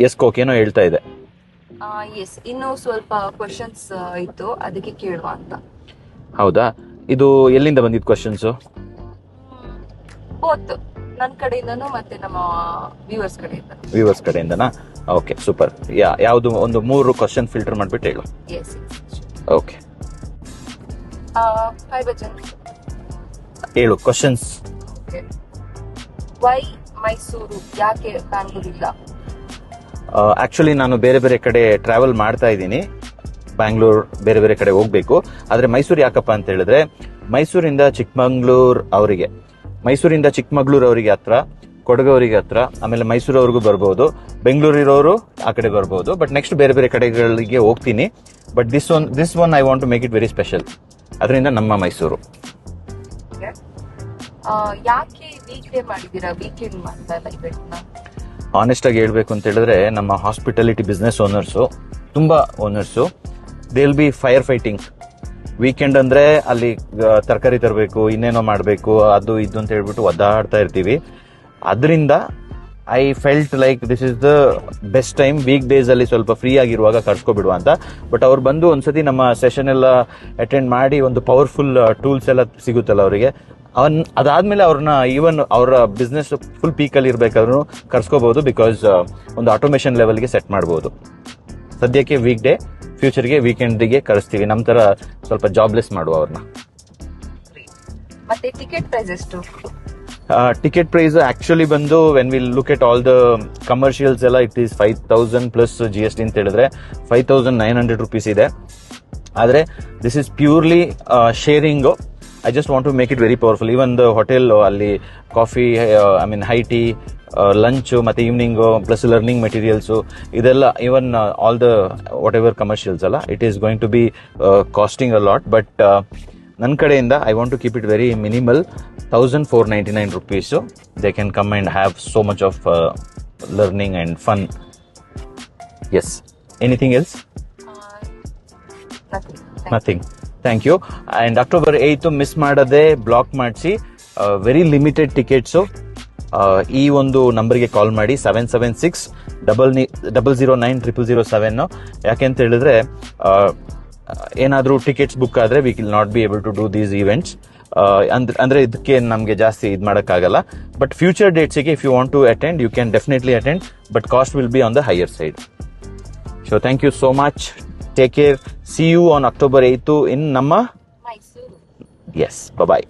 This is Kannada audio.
ಎಸ್ ಕೋಕ್ ಏನೋ ಹೇಳ್ತಾ ಇದೆ. ಎಸ್, ಇನ್ನು ಸ್ವಲ್ಪ ಕ್ವಶನ್ಸ್ ಇತ್ತು, ಅದಕ್ಕೆ ಕೇಳುವ ಅಂತ. ಹೌದಾ, ಇದು ಎಲ್ಲಿಂದ ಬಂದಿದ್ದು ಕ್ವಶನ್ಸು? ಬೋತ್ ನನ್ನ ಕಡೆಯಿಂದನೂ ಮತ್ತೆ ನಮ್ಮ ವ್ಯೂವರ್ಸ್ ಕಡೆಯಿಂದನಾ? Okay, super. ಯಾವುದು ಒಂದು 3 ಕ್ವಶನ್ ಫಿಲ್ಟರ್ ಮಾಡ್ಬಿಟ್ಟು ಹೇಳು. ಎಸ್. ಓಕೆ, ಹಾಯ್ ಬಚ್ಚನ್, ಹೇಳು ಕ್ವಶನ್ಸ್. ಓಕೆ. ವೈ ಮೈಸೂರು, ಯಾಕೆ ಬ್ಯಾಂಗ್ಳೂರ್ ಇಲ್ಲ? ಆಕ್ಚುಲಿ ನಾನು ಬೇರೆ ಬೇರೆ ಕಡೆ ಟ್ರಾವೆಲ್ ಮಾಡ್ತಾ ಇದ್ದೀನಿ, ಬ್ಯಾಂಗ್ಳೂರ್ ಬೇರೆ ಬೇರೆ ಕಡೆ ಹೋಗ್ಬೇಕು. ಆದ್ರೆ ಮೈಸೂರು ಯಾಕಪ್ಪ ಅಂತ ಹೇಳಿದ್ರೆ, ಮೈಸೂರಿಂದ ಚಿಕ್ಕಮಂಗ್ಳೂರ್ ಅವರಿಗೆ ಹತ್ರ, ಕೊಡಗವರಿಗೆ ಹತ್ರ, ಆಮೇಲೆ ಮೈಸೂರವರೆಗೂ ಬರ್ಬೋದು, ಬೆಂಗಳೂರಿರೋರು ಆ ಕಡೆ ಬರ್ಬೋದು. ಬಟ್ ನೆಕ್ಸ್ಟ್ ಬೇರೆ ಬೇರೆ ಕಡೆಗಳಿಗೆ ಹೋಗ್ತೀನಿ. But this one I want to make it very special. ಅದರಿಂದ ನಮ್ಮ ಮೈಸೂರು. ಯಾಕೆ ವೀಕ್ಡೇ ಮಾಡಿದೀರಾ, ವೀಕೆಂಡ್ ಮಾಡ್ತಾ ಇಲ್ಲ ಇವೆಂಟ್ನ? ಆನೆಸ್ಟ್ ಆಗಿ ಹೇಳ್ಬೇಕು ಅಂತ ಹೇಳಿದ್ರೆ, ನಮ್ಮ ಹಾಸ್ಪಿಟಾಲಿಟಿ ಬಿಸ್ನೆಸ್ ಓನರ್ಸು, ತುಂಬಾ owners, they will be fire fighting. Weekend ಅಂದ್ರೆ ಅಲ್ಲಿ ತರಕಾರಿ ತರಬೇಕು, ಇನ್ನೇನೋ ಮಾಡಬೇಕು, ಅದು ಇದು ಅಂತ ಹೇಳ್ಬಿಟ್ಟು ಒದ್ದಾಡ್ತಾ ಇರ್ತೀವಿ. ಅದರಿಂದ I felt like this is the best time. Week days ಅಲ್ಲಿ ಸ್ವಲ್ಪ ಫ್ರೀ ಆಗಿರುವಾಗ ಕರ್ಸ್ಕೊಬಿಡುವ ಅಂತ. ಬಟ್ ಅವ್ರು ಬಂದು ಒಂದ್ಸತಿ ನಮ್ಮ ಸೆಷನ್ ಎಲ್ಲ ಅಟೆಂಡ್ ಮಾಡಿ ಒಂದು ಪವರ್ಫುಲ್ ಟೂಲ್ಸ್ ಎಲ್ಲ ಸಿಗುತ್ತಲ್ಲ ಅವರಿಗೆ, ಅದಾದ್ಮೇಲೆ ಅವ್ರನ್ನ ಈವನ್ ಅವರ ಬಿಸ್ನೆಸ್ ಫುಲ್ ಪೀಕಲ್ಲಿ ಇರ್ಬೇಕಾದ್ರೂ ಕರ್ಸ್ಕೋಬಹುದು. ಬಿಕಾಸ್ ಒಂದು ಆಟೋಮೇಷನ್ ಲೆವೆಲ್ಗೆ ಸೆಟ್ ಮಾಡಬಹುದು. ಸದ್ಯಕ್ಕೆ ವೀಕ್ ಡೇ, ಫ್ಯೂಚರ್ಗೆ ವೀಕೆಂಡ್ಗೆ ಕಳಿಸ್ತೀವಿ. ನಮ್ಮ ತರ ಸ್ವಲ್ಪ ಜಾಬ್ಲೆಸ್ ಮಾಡುವ ಅವ್ರನ್ನ. ಮತ್ತೆ ಟಿಕೆಟ್ ಪ್ರೈಸ್ ಎಷ್ಟು? ಟಿಕೆಟ್ ಪ್ರೈಸ್ ಆಕ್ಚುಲಿ ಬಂದು when will look at all the commercials ಎಲ್ಲ, ಇಟ್ ಈಸ್ 5,000 ಪ್ಲಸ್ GST ಅಂತ ಹೇಳಿದ್ರೆ 5,900 rupees ಇದೆ. ಆದ್ರೆ this is purely sharing. I just want to make it very powerful. Even the hotel ಅಲ್ಲಿ ಕಾಫಿ, ಹೈ ಟೀ, ಲಂಚ್, ಮತ್ತೆ ಈವ್ನಿಂಗ್ ಪ್ಲಸ್ ಲರ್ನಿಂಗ್ ಮೆಟೀರಿಯಲ್ಸ್, ಇದೆಲ್ಲ even all the whatever commercials ಅಲ್ಲ, it is going to be costing a lot. But ನನ್ನ ಕಡೆಯಿಂದ I want to keep it very minimal. 1,499 rupees. They can come and have so much of learning and fun. Yes. Anything else? Nothing. Thank you. And October 8th miss ಮಾಡದೆ ಬ್ಲಾಕ್ ಮಾಡಿಸಿ. Very limited tickets. ಈ ಒಂದು ನಂಬರ್ಗೆ ಕಾಲ್ ಮಾಡಿ 776-009-0007. ಯಾಕೆಂತ ಹೇಳಿದ್ರೆ ಏನಾದರೂ ಟಿಕೆಟ್ಸ್ ಬುಕ್ ಆದ್ರೆ we will not be able to do these events. ಅಂದ್ರೆ ಇದಕ್ಕೆ ನಮಗೆ ಜಾಸ್ತಿ ಇದು ಮಾಡೋಕ್ಕಾಗಲ್ಲ. ಬಟ್ ಫ್ಯೂಚರ್ ಡೇಟ್ಸ್ಗೆ if you want to attend, you can definitely attend, but cost will be on the higher side. So thank you so much. Take care. See you on October 8th in ನಮ್ಮ ಮೈಸೂರು. Yes. Bye-bye.